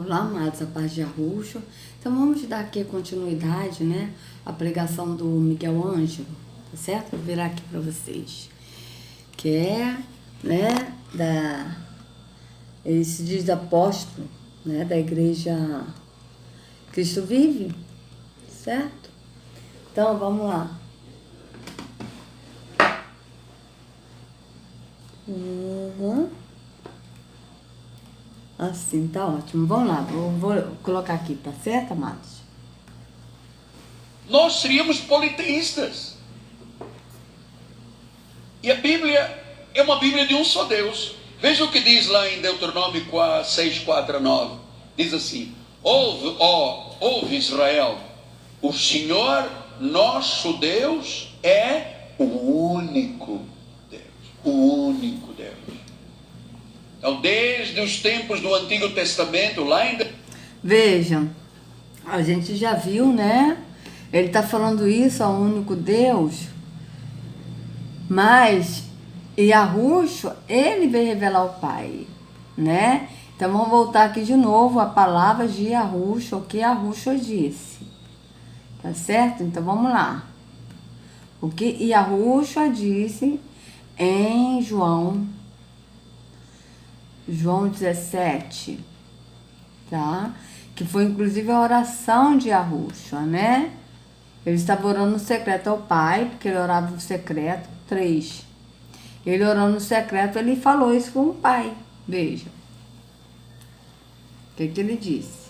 Olá, amados, a paz de Yahushua. Então vamos dar aqui a continuidade, né? A pregação do Miguel Ângelo, tá certo? Vou virar aqui para vocês. Que é, né, ele se diz apóstolo, né, da igreja Cristo Vive, certo? Então vamos lá. Assim, tá ótimo. Vamos lá, vou colocar aqui, tá certo, amados? Nós seríamos politeístas. E a Bíblia é uma Bíblia de um só Deus. Veja o que diz lá em Deuteronômio 6, 4 a 9. Diz assim: ouve Israel, o Senhor nosso Deus é o único Deus. O único Deus. Então, desde os tempos do Antigo Testamento, lá em... Vejam, a gente já viu, né? Ele está falando isso ao único Deus, mas Yahushua, ele veio revelar o Pai, né? Então vamos voltar aqui de novo a palavra de Yahushua, o que Yahushua disse, tá certo? Então vamos lá. O que Yahushua disse em João 17, tá? Que foi inclusive a oração de Yahushua, né? Ele estava orando no secreto ao Pai, porque ele orava no secreto. 3. Ele orando no secreto, ele falou isso com o Pai. Veja. O que ele disse?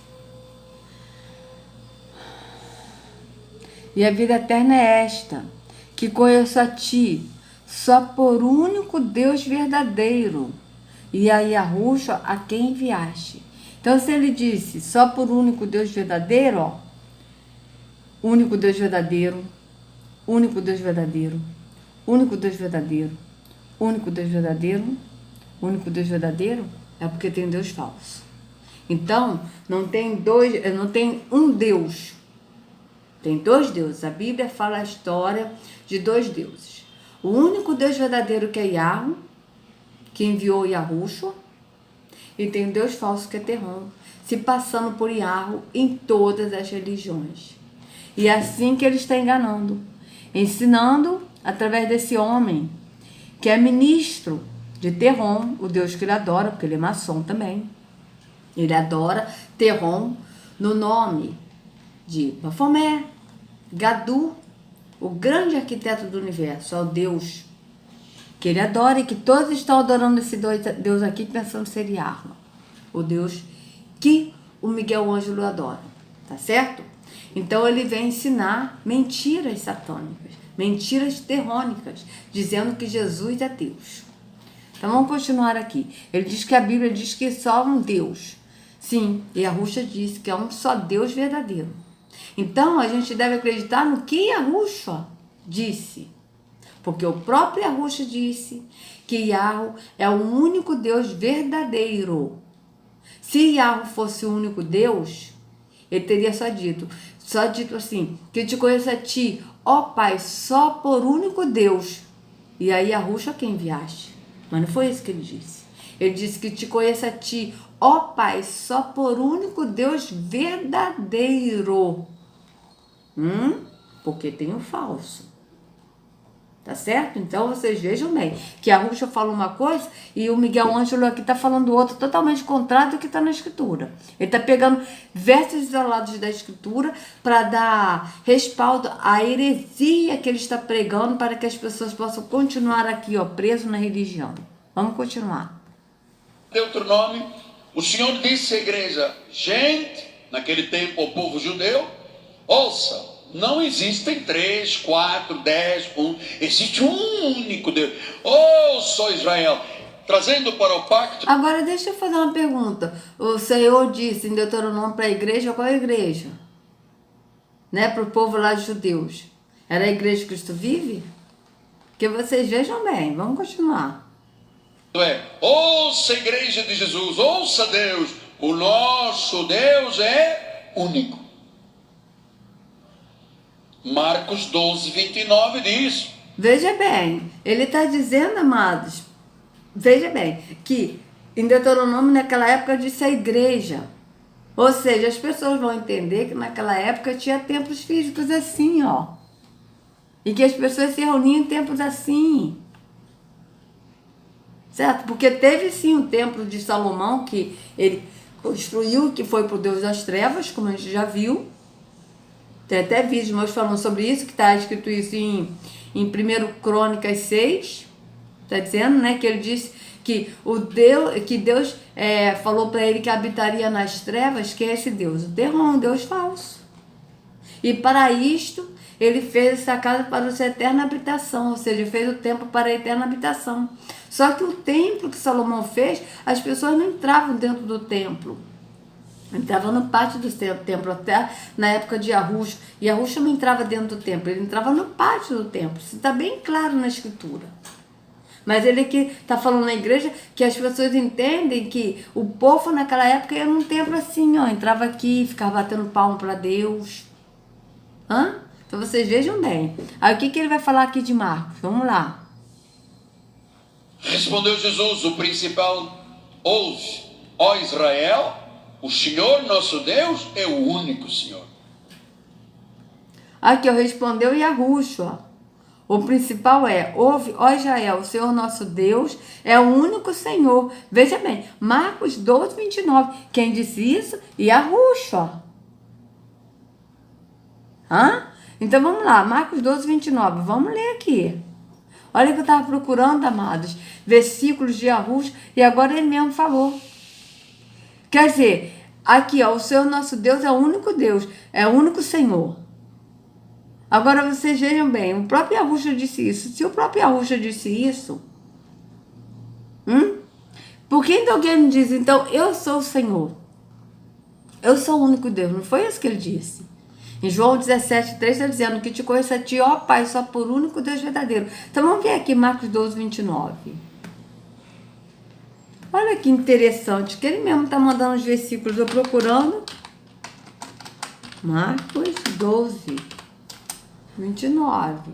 E a vida eterna é esta, que conheço a ti, só por único Deus verdadeiro, e a Yahushua a quem enviaste. Então, se ele disse só por único Deus verdadeiro, ó, único Deus verdadeiro, único Deus verdadeiro, único Deus verdadeiro, único Deus verdadeiro, único Deus verdadeiro, é porque tem Deus falso. Então, não tem um Deus, tem dois deuses. A Bíblia fala a história de dois deuses. O único Deus verdadeiro, que é Yahweh, que enviou Yahushua, e tem um Deus falso, que é Terron, se passando por Yahweh em todas as religiões. E é assim que ele está enganando, ensinando através desse homem, que é ministro de Terron, o Deus que ele adora, porque ele é maçom também. Ele adora Terron no nome de Bafomé, Gadu, o grande arquiteto do universo, é o Deus que ele adora, e que todos estão adorando esse Deus aqui, pensando ser Yahweh, o Deus que o Miguel Ângelo adora, tá certo? Então ele vem ensinar mentiras satânicas, mentiras terrônicas, dizendo que Jesus é Deus. Então vamos continuar aqui. Ele diz que a Bíblia diz que só um Deus. Sim, e Yahushua disse que é um só Deus verdadeiro. Então a gente deve acreditar no que Yahushua disse. Porque o próprio Yahushua disse que Yahweh é o único Deus verdadeiro. Se Yahweh fosse o único Deus, ele teria só dito assim, que eu te conheço a ti, ó Pai, só por único Deus. E aí Yahushua quem enviaste. Mas não foi isso que ele disse. Ele disse que te conheço a ti, ó Pai, só por único Deus verdadeiro. Porque tem o falso. Tá certo? Então vocês vejam bem que a Yahushua fala uma coisa e o Miguel Ângelo aqui tá falando outra totalmente contrário do que tá na escritura. Ele tá pegando versos isolados da escritura para dar respaldo à heresia que ele está pregando, para que as pessoas possam continuar aqui, ó, preso na religião. Vamos continuar. Deuteronômio, o Senhor disse à igreja: gente, naquele tempo o povo judeu, ouça, não existem 3, 4, 10, 1. Existe um único Deus. Ouça, Israel, trazendo para o pacto. Agora deixa eu fazer uma pergunta. O Senhor disse em Deuteronômio para a igreja, qual é a igreja? Né? Para o povo lá de judeus. Era a igreja que Cristo vive? Que vocês vejam bem. Vamos continuar. Ouça, igreja de Jesus, ouça Deus. O nosso Deus é único. Marcos 12, 29 diz. Veja bem, ele está dizendo, amados, veja bem, que em Deuteronômio naquela época disse a igreja. Ou seja, as pessoas vão entender que naquela época tinha templos físicos assim, ó. E que as pessoas se reuniam em templos assim. Certo? Porque teve sim o templo de Salomão que ele construiu, que foi para o Deus das Trevas, como a gente já viu. Tem até vídeos meus falando sobre isso, que está escrito isso em 1 Crônicas 6. Está dizendo, né, que ele disse que Deus falou para ele que habitaria nas trevas. Que é esse Deus? O terror, um Deus falso. E para isto, ele fez essa casa para a sua eterna habitação, ou seja, fez o templo para a eterna habitação. Só que o templo que Salomão fez, as pessoas não entravam dentro do templo. Entrava no pátio do templo, até na época de Yahushua. Yahushua não entrava dentro do templo, ele entrava no pátio do templo. Isso está bem claro na escritura. Mas ele aqui está falando na igreja que as pessoas entendem que o povo naquela época ia num templo assim, ó, entrava aqui, ficava batendo palma para Deus. Então vocês vejam bem. Aí o que ele vai falar aqui de Marcos? Vamos lá. Respondeu Jesus, o principal: ouve, ó Israel, o Senhor nosso Deus é o único Senhor. Aqui, respondeu Yahushua. O principal ouve, ó Israel, o Senhor nosso Deus é o único Senhor. Veja bem, Marcos 12, 29. Quem disse isso? Yahushua. Então vamos lá, Marcos 12, 29. Vamos ler aqui. Olha que eu estava procurando, amados, versículos de Yahushua, e agora ele mesmo falou. Quer dizer, aqui, ó, o Senhor nosso Deus é o único Deus, é o único Senhor. Agora vocês vejam bem, o próprio Yahushua disse isso. Se o próprio Yahushua disse isso, por que então alguém diz, então, eu sou o Senhor? Eu sou o único Deus, não foi isso que ele disse? Em João 17, 3 está dizendo que te conheço a ti, ó Pai, só por único Deus verdadeiro. Então vamos ver aqui Marcos 12, 29. Olha que interessante, que ele mesmo está mandando os versículos, eu procurando. Marcos 12, 29.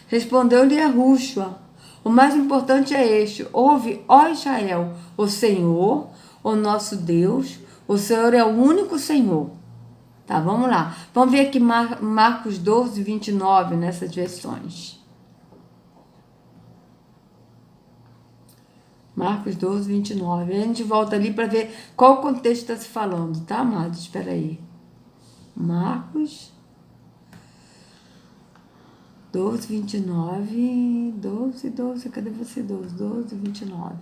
Respondeu-lhe Yahushua: o mais importante é este: ouve, ó Israel, o Senhor, o nosso Deus, o Senhor é o único Senhor. Tá, vamos lá. Vamos ver aqui Marcos 12, 29 nessas versões. Marcos 12, 29. A gente volta ali para ver qual o contexto está se falando, tá, amados? Espera aí. Marcos 12, 29. 12. Cadê você? 12, 29.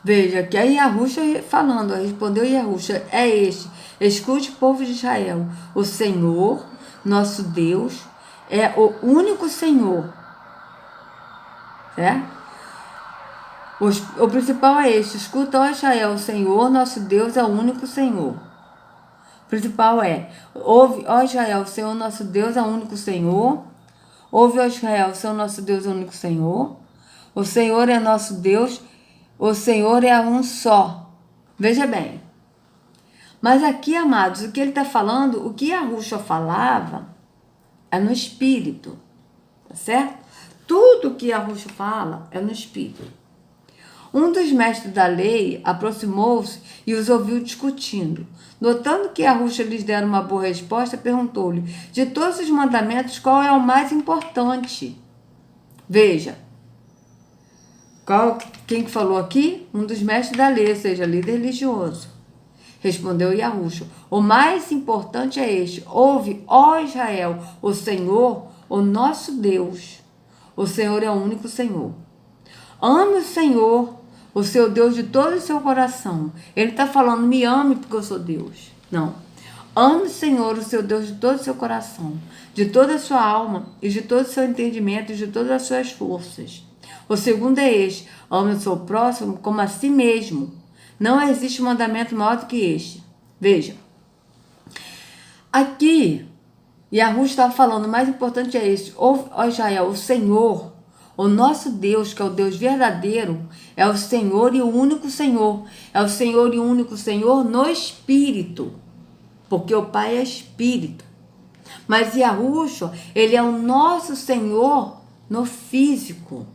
Veja, que aí Yahushua falando, respondeu Yahushua: é este, escute, povo de Israel, o Senhor, nosso Deus, é o único Senhor. Certo? O principal é este: escuta, ó Israel, o Senhor, nosso Deus, é o único Senhor. O principal ouve, ó Israel, o Senhor, nosso Deus, é o único Senhor. Ouve, ó Israel, o Senhor, nosso Deus, é o único Senhor. O Senhor é nosso Deus, o Senhor é um só. Veja bem. Mas aqui, amados, o que ele está falando, o que Yahushua falava, é no Espírito. Tá certo? Tudo que Yahushua fala é no Espírito. Um dos mestres da lei aproximou-se e os ouviu discutindo. Notando que Yahushua lhes dera uma boa resposta, perguntou-lhe: de todos os mandamentos, qual é o mais importante? Veja. Quem que falou aqui? Um dos mestres da lei, ou seja, líder religioso. Respondeu Yahushua: o mais importante é este: ouve, ó Israel, o Senhor, o nosso Deus. O Senhor é o único Senhor. Ame o Senhor, o seu Deus, de todo o seu coração. Ele está falando, me ame porque eu sou Deus. Não. Ame o Senhor, o seu Deus, de todo o seu coração, de toda a sua alma, e de todo o seu entendimento, e de todas as suas forças. O segundo é este: ame o seu próximo como a si mesmo. Não existe mandamento maior do que este. Veja. Aqui, Yahushua estava falando, o mais importante é este: ouve, ó Israel, o Senhor, o nosso Deus, que é o Deus verdadeiro, é o Senhor e o único Senhor. É o Senhor e o único Senhor no Espírito. porque o Pai é espírito. Mas Yahushua, ele é o nosso Senhor no físico.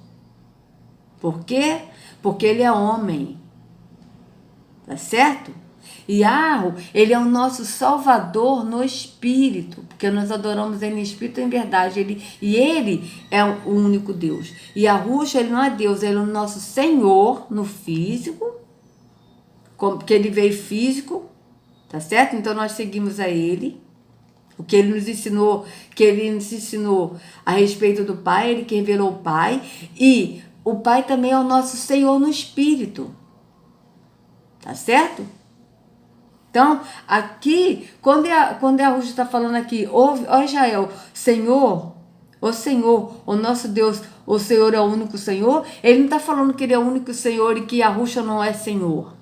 Por quê? Porque ele é homem. Tá certo? Yahweh, ele é o nosso Salvador no Espírito, porque nós adoramos ele em Espírito e em verdade. Ele é o único Deus. E Yahushua, ele não é Deus, ele é o nosso Senhor no físico, porque ele veio físico, tá certo? Então nós seguimos a ele. O que ele nos ensinou, a respeito do Pai, ele que revelou o Pai. E o Pai também é o nosso Senhor no Espírito. Tá certo? Então, aqui, quando a Rússia está falando aqui, ó Israel, Senhor, o nosso Deus, o Senhor é o único Senhor, ele não está falando que ele é o único Senhor e que Yahushua não é Senhor.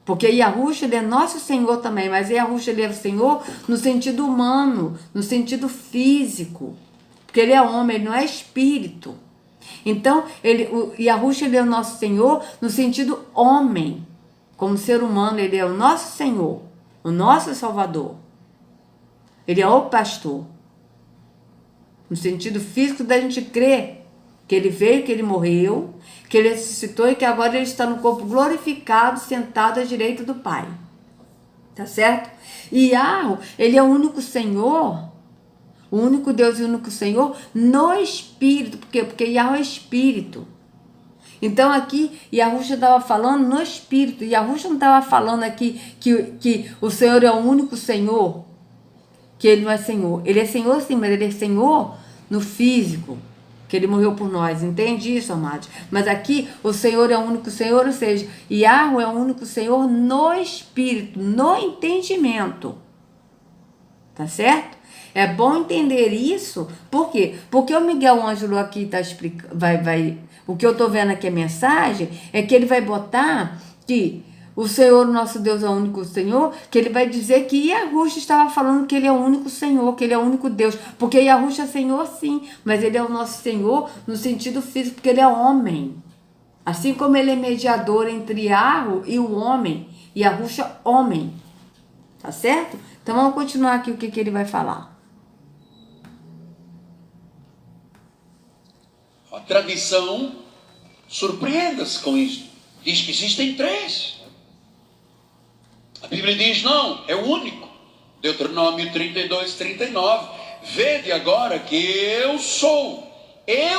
Porque Yahushua, ele é nosso Senhor também, mas Yahushua, ele é o Senhor no sentido humano, no sentido físico. Porque ele é homem, ele não é espírito. Então, Yahushua, ele é o nosso Senhor no sentido homem. Como ser humano, ele é o nosso Senhor, o nosso Salvador. Ele é o pastor. No sentido físico da gente crer que ele veio, que ele morreu, que ele ressuscitou e que agora ele está no corpo glorificado, sentado à direita do Pai. Tá certo? E Yahweh, ele é o único Senhor, o único Deus e o único Senhor no Espírito. Por quê? Porque Yahweh é Espírito. Então aqui, Yahushua estava falando no Espírito. Yahushua não estava falando aqui que o Senhor é o único Senhor, que ele não é Senhor. Ele é Senhor sim, mas ele é Senhor no físico, que ele morreu por nós. Entende isso, amados? Mas aqui, o Senhor é o único Senhor, ou seja, Yahweh é o único Senhor no Espírito, no entendimento. Tá certo? É bom entender isso. Por quê? Porque o Miguel Ângelo aqui está explicando, o que eu estou vendo aqui, a mensagem, é que ele vai botar que o Senhor, nosso Deus, é o único Senhor, que ele vai dizer que Yahushua estava falando que ele é o único Senhor, que ele é o único Deus. Porque Yahushua é Senhor, sim, mas ele é o nosso Senhor no sentido físico, porque ele é homem. Assim como ele é mediador entre Yahweh e o homem, Yahushua, homem. Tá certo? Então vamos continuar aqui o que ele vai falar. A tradição surpreenda-se com isso. Diz que existem três. A Bíblia diz, não, é o único. Deuteronômio 32, 39. Vede agora que eu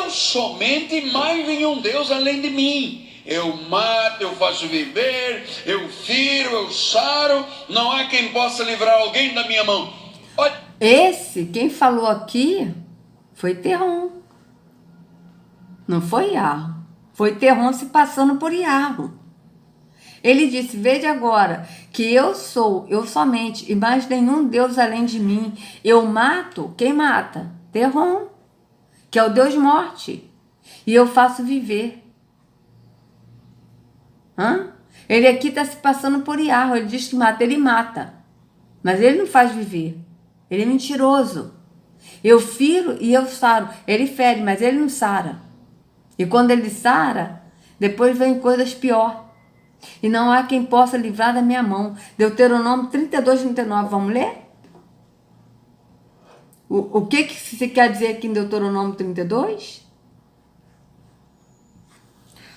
somente, mais nenhum Deus além de mim. Eu mato, eu faço viver, eu firo, eu saro. Não há quem possa livrar alguém da minha mão. Olha. Quem falou aqui foi Terron. Não foi Yahweh. Foi Terron se passando por Yahweh. Ele disse, vede agora que eu somente, e mais nenhum Deus além de mim. Eu mato, quem mata? Terron, que é o Deus morte. E eu faço viver. Ele aqui está se passando por Yahweh. Ele diz que mata, ele mata. Mas ele não faz viver. Ele é mentiroso. Eu firo e eu saro. Ele fere, mas ele não sara. E quando ele sara, depois vem coisas pior. E não há quem possa livrar da minha mão. Deuteronômio 32, 39. Vamos ler? O que se quer dizer aqui em Deuteronômio 32?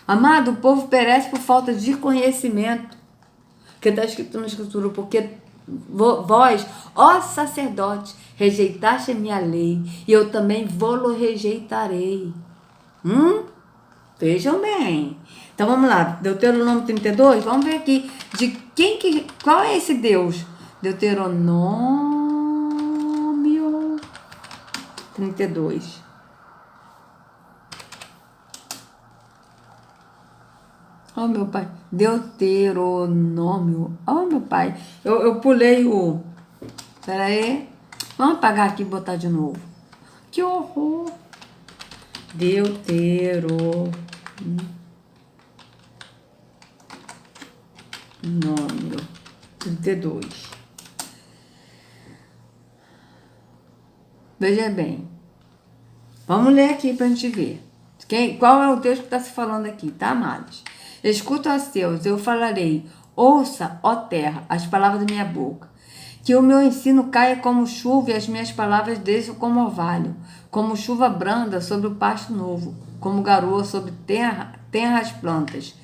Amado, o povo perece por falta de conhecimento. Que está escrito na Escritura. Porque vós, ó sacerdote, rejeitaste a minha lei. E eu também vou-lo rejeitarei. Vejam bem. Então vamos lá, Deuteronômio 32, vamos ver aqui qual é esse Deus? Deuteronômio 32. Oh, meu pai, Deuteronômio. Oh, meu pai, eu pulei o... Pera aí. Vamos apagar aqui e botar de novo. Que horror. Deuteronômio 32. Veja bem. Vamos ler aqui para a gente ver. Qual é o Deus que está se falando aqui, tá, amados? Escuta a seus, eu falarei. Ouça, ó terra, as palavras da minha boca. Que o meu ensino caia como chuva e as minhas palavras desçam como orvalho, como chuva branda sobre o pasto novo, como garoa sobre terras plantas.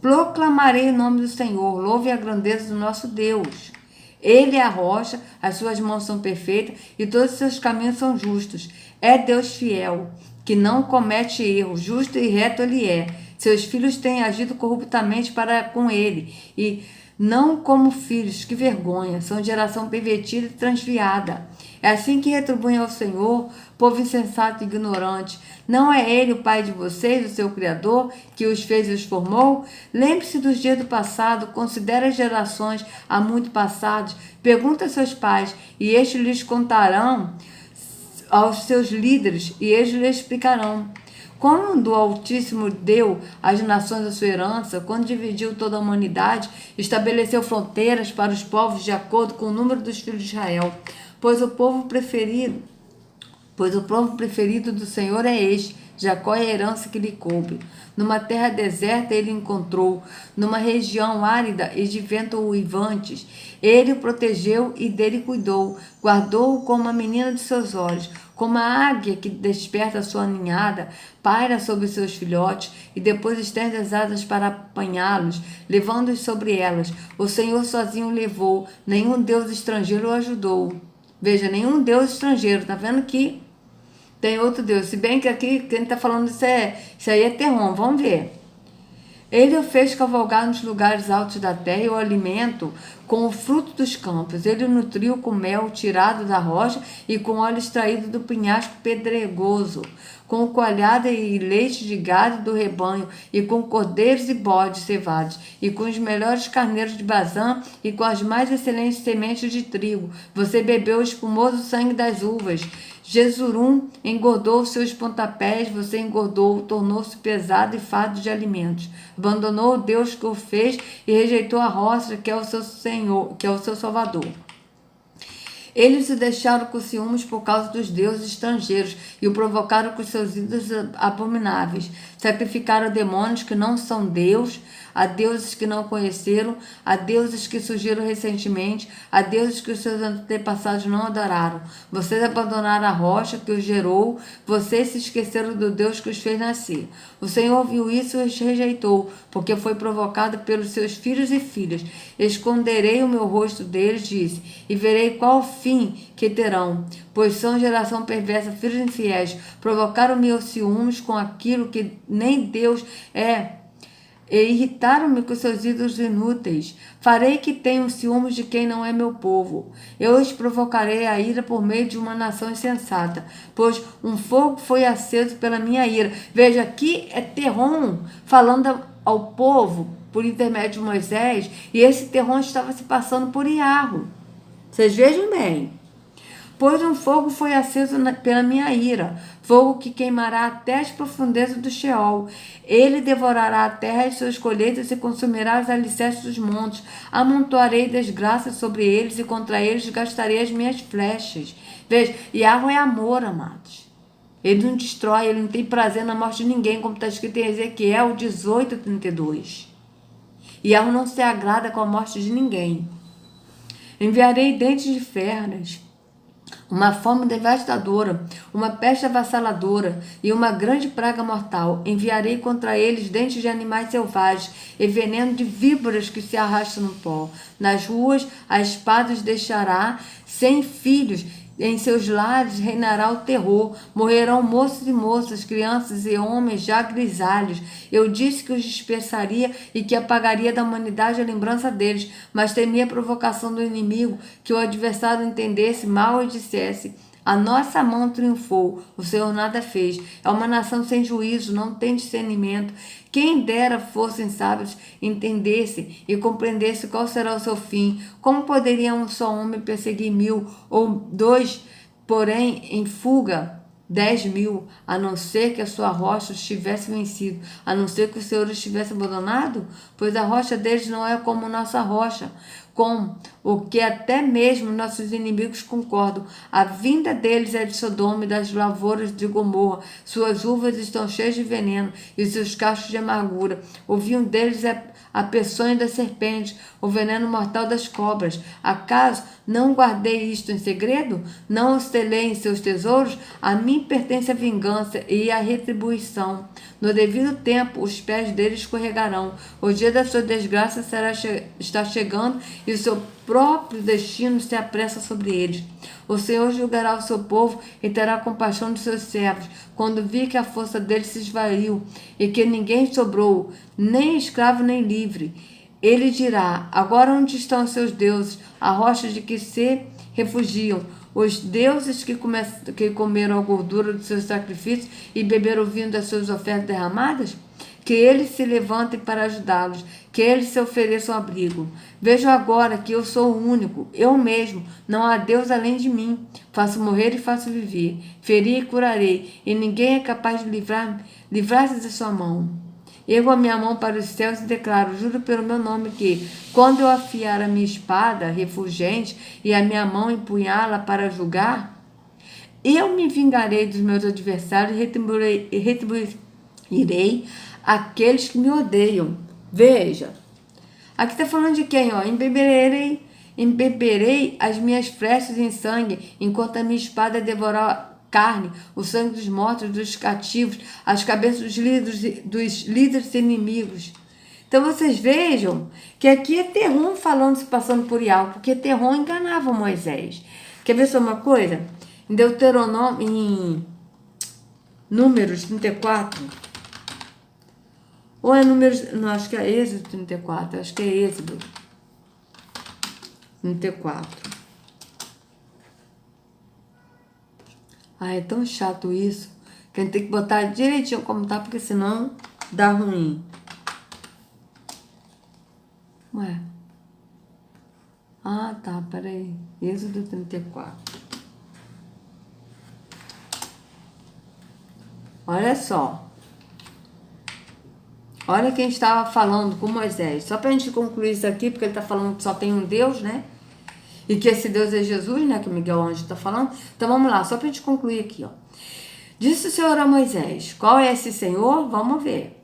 Proclamarei o nome do Senhor, louve a grandeza do nosso Deus. Ele é a rocha, as suas mãos são perfeitas e todos os seus caminhos são justos. É Deus fiel, que não comete erro, justo e reto ele é. Seus filhos têm agido corruptamente para com ele, e não como filhos, que vergonha, são geração pervertida e transviada. É assim que retribuem ao Senhor, povo insensato e ignorante. Não é Ele o Pai de vocês, o seu Criador, que os fez e os formou? Lembre-se dos dias do passado, considere as gerações há muito passadas, pergunta a seus pais, e estes lhes contarão aos seus líderes, e eles lhes explicarão. Quando o Altíssimo deu às nações a sua herança, quando dividiu toda a humanidade, estabeleceu fronteiras para os povos de acordo com o número dos filhos de Israel, pois o povo preferido do Senhor é este, Jacó é a herança que lhe coube. Numa terra deserta ele encontrou, numa região árida e de vento uivantes. Ele o protegeu e dele cuidou, guardou-o como a menina de seus olhos, como a águia que desperta a sua ninhada, paira sobre seus filhotes e depois estende as asas para apanhá-los, levando-os sobre elas. O Senhor sozinho o levou, nenhum Deus estrangeiro o ajudou. Veja, nenhum Deus estrangeiro, tá vendo que tem outro Deus, se bem que aqui quem está falando isso aí é Terrom, vamos ver. Ele o fez cavalgar nos lugares altos da terra e o alimento com o fruto dos campos. Ele o nutriu com mel tirado da rocha e com óleo extraído do penhasco pedregoso, com coalhada e leite de gado do rebanho, e com cordeiros e bodes cevados, e com os melhores carneiros de Bazã, e com as mais excelentes sementes de trigo. Você bebeu o espumoso sangue das uvas. Jesurum engordou os seus pontapés, você engordou, tornou-se pesado e fardo de alimentos. Abandonou o Deus que o fez e rejeitou a rocha que é o seu Senhor, que é o seu Salvador. Eles o deixaram com ciúmes por causa dos deuses estrangeiros e o provocaram com seus ídolos abomináveis. Sacrificaram a demônios que não são Deus, a deuses que não conheceram, a deuses que surgiram recentemente, a deuses que os seus antepassados não adoraram. Vocês abandonaram a rocha que os gerou, vocês se esqueceram do Deus que os fez nascer. O Senhor viu isso e os rejeitou, porque foi provocado pelos seus filhos e filhas. Esconderei o meu rosto deles, disse, e verei qual o fim que terão, pois são geração perversa, filhos infiéis. Provocaram meus ciúmes com aquilo que nem Deus é, e irritaram-me com seus ídolos inúteis. Farei que tenham ciúmes de quem não é meu povo. Eu os provocarei a ira por meio de uma nação insensata, pois um fogo foi aceso pela minha ira. Veja, aqui é Terrom falando ao povo por intermédio de Moisés, e esse Terrom estava se passando por Iarro. Vocês vejam bem. Pois um fogo foi aceso pela minha ira, fogo que queimará até as profundezas do Sheol. Ele devorará a terra e suas colheitas e consumirá os alicerces dos montes. Amontoarei desgraças sobre eles e contra eles gastarei as minhas flechas. Veja, Yahweh é amor, amados. Ele não destrói, ele não tem prazer na morte de ninguém, como está escrito em Ezequiel 18:32. Yahweh não se agrada com a morte de ninguém. Enviarei dentes de ferras, uma fome devastadora, uma peste avassaladora e uma grande praga mortal. Enviarei contra eles dentes de animais selvagens e veneno de víboras que se arrastam no pó. Nas ruas a espada os deixará sem filhos. Em seus lares reinará o terror, morrerão moços e moças, crianças e homens já grisalhos. Eu disse que os dispersaria e que apagaria da humanidade a lembrança deles, mas temia a provocação do inimigo, que o adversário entendesse mal e dissesse: a nossa mão triunfou, o Senhor nada fez. É uma nação sem juízo, não tem discernimento. Quem dera fossem sábios, entendessem e compreendessem qual será o seu fim. Como poderia um só homem perseguir 1000, ou 2, porém em fuga 10.000, a não ser que a sua rocha os tivesse vencido, a não ser que o Senhor os tivesse abandonado? Pois a rocha deles não é como nossa rocha, com o que até mesmo nossos inimigos concordam. A vinda deles é de Sodoma e das lavouras de Gomorra. Suas uvas estão cheias de veneno e seus cachos de amargura. O vinho deles é a peçonha das serpentes, o veneno mortal das cobras. Acaso não guardei isto em segredo? Não os telei em seus tesouros? A mim pertence a vingança e a retribuição. No devido tempo, os pés deles escorregarão. O dia da sua desgraça está chegando e o seu próprio destino se apressa sobre eles. O Senhor julgará o seu povo e terá compaixão dos seus servos, quando vir que a força deles se esvaiu e que ninguém sobrou, nem escravo nem livre. Ele dirá: agora onde estão os seus deuses, a rocha de que se refugiam? Os deuses que comeram a gordura dos seus sacrifícios e beberam o vinho das suas ofertas derramadas? Que eles se levantem para ajudá-los, que eles se ofereçam abrigo. Vejam agora que eu sou o único, eu mesmo, não há Deus além de mim. Faço morrer e faço viver, feri e curarei, e ninguém é capaz de livrar-se de sua mão. Ergo a minha mão para os céus e declaro, juro pelo meu nome, que, quando eu afiar a minha espada refulgente e a minha mão empunhá-la para julgar, eu me vingarei dos meus adversários e retribuirei aqueles que me odeiam. Veja, aqui está falando de quem? Embeberei as minhas flechas em sangue, enquanto a minha espada devorar carne, o sangue dos mortos, dos cativos, as cabeças dos líderes inimigos. Então vocês vejam que aqui é Terrom falando, se passando por Ial, porque Terrom enganava Moisés. Quer ver só uma coisa? Em Deuteronômio, em Números 34, ou é Números, não, acho que é Êxodo 34, acho que é Êxodo 34. Ah, é tão chato isso, que a gente tem que botar direitinho como tá, porque senão dá ruim. Ué. Ah, tá, peraí. Êxodo 34. Olha só. Olha quem estava falando com Moisés. Só pra gente concluir isso aqui, porque ele tá falando que só tem um Deus, né? E que esse Deus é Jesus, né? Que o Miguel Anjo está falando. Então vamos lá, só para a gente concluir aqui, ó. Disse o Senhor a Moisés: qual é esse Senhor? Vamos ver.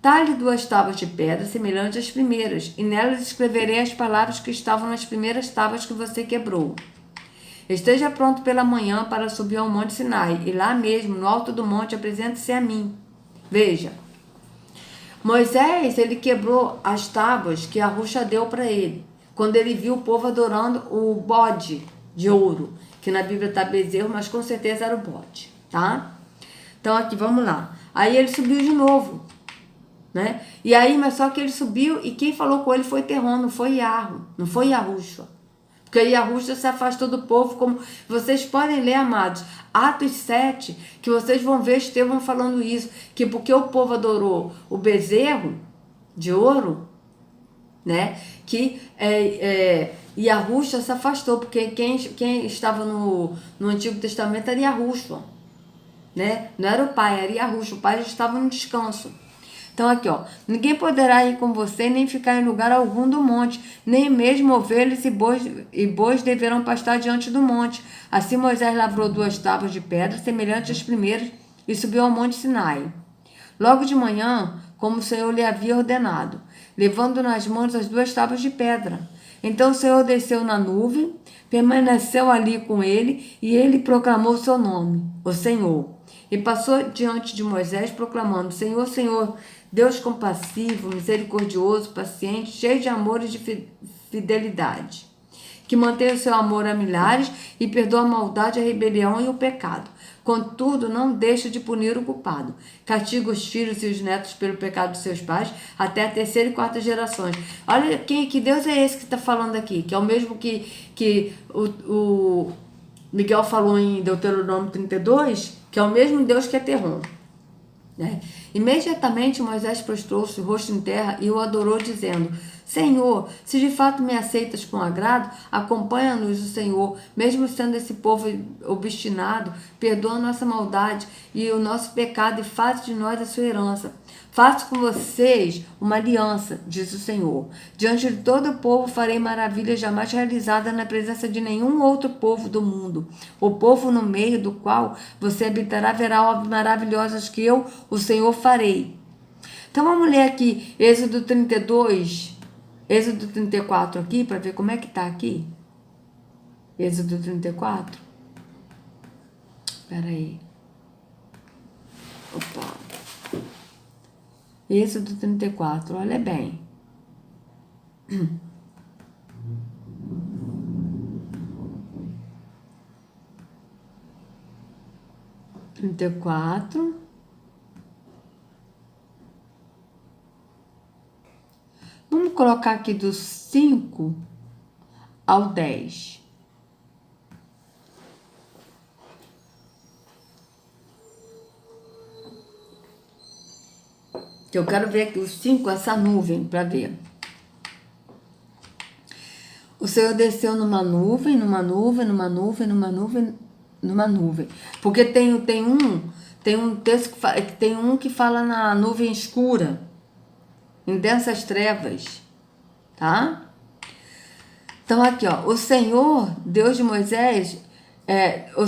Talhe 2 tábuas de pedra semelhantes às primeiras, e nelas escreverei as palavras que estavam nas primeiras tábuas que você quebrou. Esteja pronto pela manhã para subir ao Monte Sinai, e lá mesmo, no alto do monte, apresente-se a mim. Veja, Moisés, ele quebrou as tábuas que a Ruxa deu para ele, quando ele viu o povo adorando o bode de ouro, que na Bíblia está bezerro, mas com certeza era o bode, tá? Então aqui, vamos lá. Aí ele subiu de novo, né? E aí, mas só que ele subiu e quem falou com ele foi Terrom, não foi Iarro, não foi Iarruxa. Porque Iarruxa se afastou do povo, como vocês podem ler, amados, Atos 7, que vocês vão ver Estevão falando isso, que porque o povo adorou o bezerro de ouro, né, que Iarruxa se afastou, porque quem estava no Antigo Testamento era Iarruxa, né? Não era o pai, era Iarruxa, o pai já estava no descanso. Então aqui, ó, ninguém poderá ir com você, nem ficar em lugar algum do monte, nem mesmo ovelhas e bois deverão pastar diante do monte. Assim Moisés lavrou 2 tábuas de pedra, semelhantes às primeiras, e subiu ao monte Sinai. Logo de manhã, como o Senhor lhe havia ordenado, levando nas mãos as 2 tábuas de pedra. Então o Senhor desceu na nuvem, permaneceu ali com ele, e ele proclamou seu nome, o Senhor. E passou diante de Moisés, proclamando: Senhor, Senhor, Deus compassivo, misericordioso, paciente, cheio de amor e de fidelidade, que mantém o seu amor a milhares e perdoa a maldade, a rebelião e o pecado. Contudo, não deixa de punir o culpado. Castiga os filhos e os netos pelo pecado de seus pais, até a 3ª e 4ª gerações. Olha que Deus é esse que está falando aqui, que é o mesmo que o Miguel falou em Deuteronômio 32, que é o mesmo Deus que é Terrom, né? Imediatamente Moisés prostrou-se, rosto em terra, e o adorou, dizendo: Senhor, se de fato me aceitas com agrado, acompanha-nos o Senhor, mesmo sendo esse povo obstinado, perdoa a nossa maldade e o nosso pecado e faz de nós a sua herança. Faço com vocês uma aliança, diz o Senhor. Diante de todo o povo farei maravilhas jamais realizadas na presença de nenhum outro povo do mundo. O povo no meio do qual você habitará verá obras maravilhosas que eu, o Senhor, farei. Então vamos ler aqui Êxodo 32, Êxodo 34 aqui, para ver como é que está aqui. Êxodo 34. Espera aí. Opa. Êxodo 34, olha bem. Trinta e quatro. Vamos colocar aqui do 5 ao 10. Eu quero ver aqui os 5, essa nuvem, para ver. O Senhor desceu numa nuvem, numa nuvem, numa nuvem, numa nuvem, numa nuvem. Porque tem um texto que tem um que fala na nuvem escura, em densas trevas, tá? Então aqui, ó, o Senhor, Deus de Moisés, o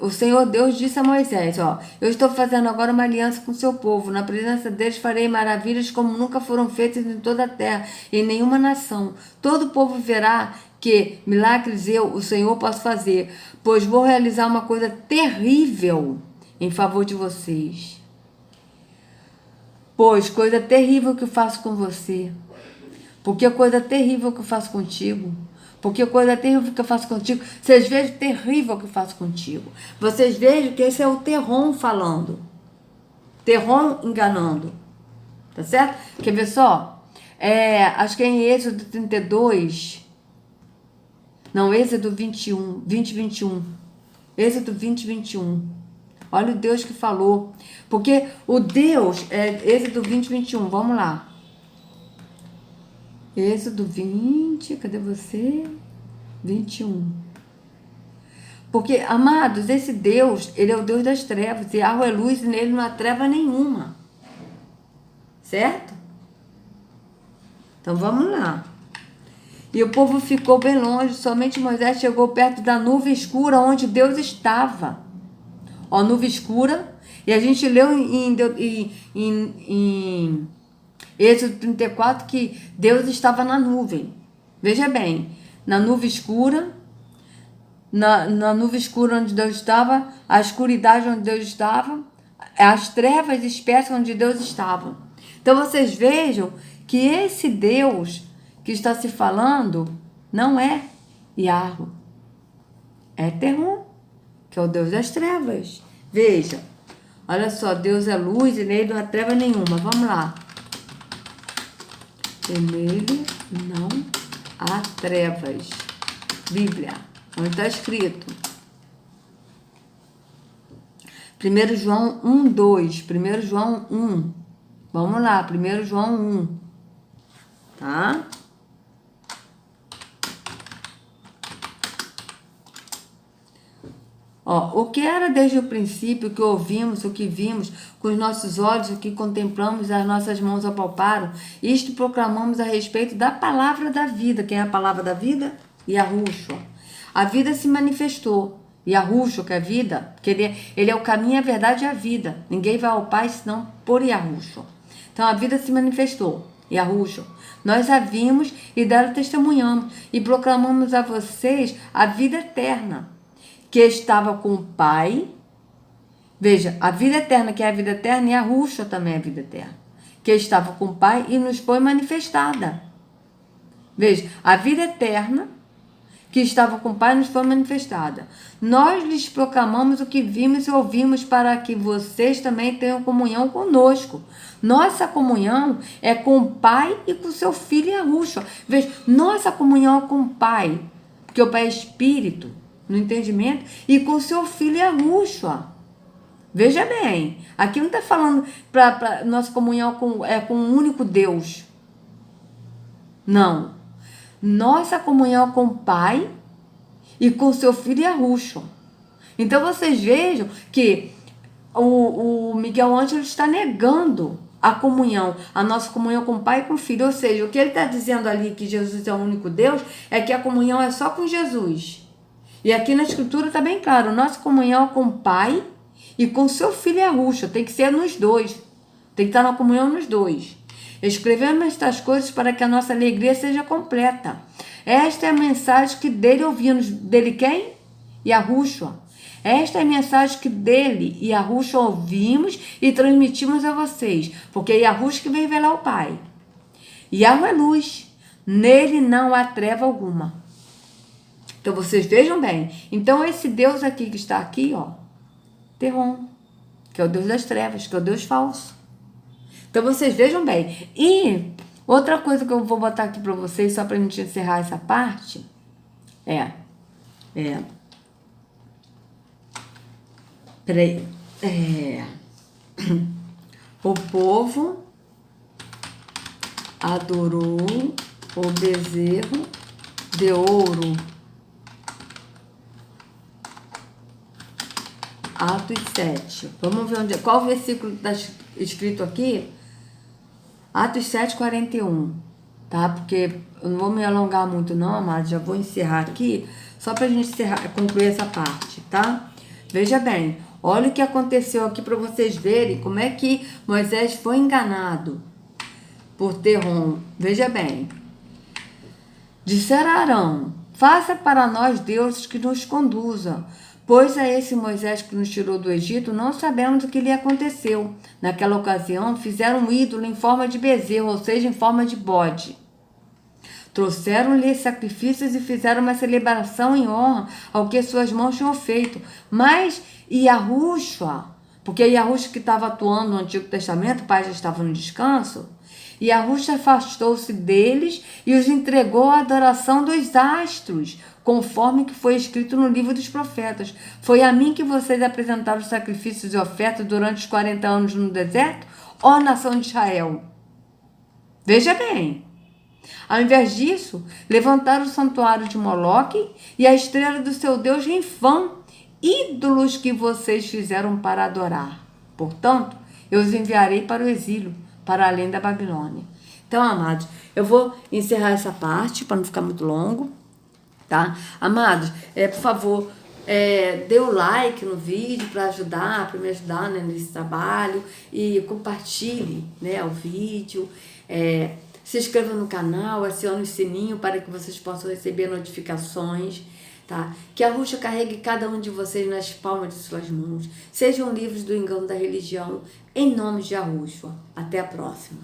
Senhor Deus disse a Moisés, ó, eu estou fazendo agora uma aliança com o seu povo, na presença deles farei maravilhas como nunca foram feitas em toda a terra, em nenhuma nação. Todo o povo verá que milagres eu, o Senhor, posso fazer, pois vou realizar uma coisa terrível em favor de vocês. Pois coisa terrível que eu faço com você, porque coisa terrível que eu faço contigo. Porque coisa terrível que eu faço contigo. Vocês vejam terrível que eu faço contigo. Vocês vejam que esse é o Terrom falando. Terrom enganando. Tá certo? Quer ver só? Acho que é em Êxodo 32. Não, Êxodo 21. 21. Êxodo 21. Olha o Deus que falou. Porque o Deus... Êxodo 21. Vamos lá. Êxodo 20, cadê você? 21. Porque, amados, esse Deus, ele é o Deus das trevas. E Yahweh é luz e nele não há treva nenhuma. Certo? Então vamos lá. E o povo ficou bem longe, somente Moisés chegou perto da nuvem escura onde Deus estava. Ó, nuvem escura. E a gente leu em Êxodo 34, que Deus estava na nuvem. Veja bem, na nuvem escura, na nuvem escura onde Deus estava, a escuridade onde Deus estava, as trevas espessas onde Deus estava. Então vocês vejam que esse Deus que está se falando não é Yahweh, é Terrom, que é o Deus das trevas. Veja, olha só, Deus é luz e nele não há treva nenhuma. Vamos lá. E nele não há trevas. Bíblia, onde está escrito? 1 João 1, 2. 1 João 1. Vamos lá, 1 João 1. Tá? Ó, o que era desde o princípio, o que ouvimos, o que vimos com os nossos olhos, o que contemplamos, as nossas mãos apalparam, isto proclamamos a respeito da palavra da vida. Quem é a palavra da vida? Yahushua. A vida se manifestou. Yahushua, que é a vida, porque ele é o caminho, a verdade e a vida. Ninguém vai ao Pai senão por Yahushua. Então a vida se manifestou. Yahushua. Nós a vimos e dela testemunhamos e proclamamos a vocês a vida eterna, que estava com o Pai. Veja, a vida eterna, que é a vida eterna, e a Yahushua também é a vida eterna, que estava com o Pai e nos foi manifestada. Veja, a vida eterna, que estava com o Pai, nos foi manifestada. Nós lhes proclamamos o que vimos e ouvimos, para que vocês também tenham comunhão conosco. Nossa comunhão é com o Pai e com o seu Filho Yahushua. Veja, nossa comunhão é com o Pai, porque o Pai é Espírito, no entendimento, e com o seu Filho Yahushua. Veja bem, aqui não está falando para nossa comunhão com um único Deus. Não. Nossa comunhão com o Pai e com seu filho Yahushua. Então vocês vejam que o Miguel Ângelo está negando a comunhão, a nossa comunhão com o Pai e com o Filho. Ou seja, o que ele está dizendo ali, que Jesus é o único Deus, é que a comunhão é só com Jesus. E aqui na Escritura está bem claro, nossa comunhão é com o Pai e com seu Filho Yahushua. Tem que ser nos dois. Tem que estar na comunhão nos dois. Escrevemos estas coisas para que a nossa alegria seja completa. Esta é a mensagem que dele ouvimos. Dele quem? Yahushua. Esta é a mensagem que dele e Yahushua ouvimos e transmitimos a vocês. Porque é Yahushua que vem revelar o Pai. Yahushua é luz. Nele não há treva alguma. Então vocês vejam bem. Então esse Deus aqui que está aqui, ó, Terron, que é o Deus das trevas, que é o Deus falso. Então vocês vejam bem. E outra coisa que eu vou botar aqui para vocês, só para a gente encerrar essa parte, o povo adorou o bezerro de ouro. Atos 7. Vamos ver qual versículo está escrito aqui? Atos 7, 41. Tá? Porque eu não vou me alongar muito não, amados. Já vou encerrar aqui, só para a gente concluir essa parte, tá? Veja bem, olha o que aconteceu aqui para vocês verem como é que Moisés foi enganado por Terron. Veja bem. Disseram a Arão: faça para nós deuses que nos conduzam. Pois a esse Moisés que nos tirou do Egito, não sabemos o que lhe aconteceu. Naquela ocasião, fizeram um ídolo em forma de bezerro, ou seja, em forma de bode. Trouxeram-lhe sacrifícios e fizeram uma celebração em honra ao que suas mãos tinham feito. Mas Yahushua, porque Yahushua que estava atuando no Antigo Testamento, o pai já estava no descanso, Yahushua afastou-se deles e os entregou à adoração dos astros, conforme que foi escrito no livro dos profetas. Foi a mim que vocês apresentaram sacrifícios e ofertas durante os 40 anos no deserto, ó nação de Israel? Veja bem. Ao invés disso, levantaram o santuário de Moloque e a estrela do seu Deus Renfã, ídolos que vocês fizeram para adorar. Portanto, eu os enviarei para o exílio, para além da Babilônia. Então, amados, eu vou encerrar essa parte para não ficar muito longo, tá? Amados, por favor, dê o like no vídeo para me ajudar, né, nesse trabalho, e compartilhe, né, o vídeo, se inscreva no canal, acione o sininho para que vocês possam receber notificações, tá? Que a Yahushua carregue cada um de vocês nas palmas de suas mãos. Sejam livres do engano da religião, em nome de Yahushua. Até a próxima.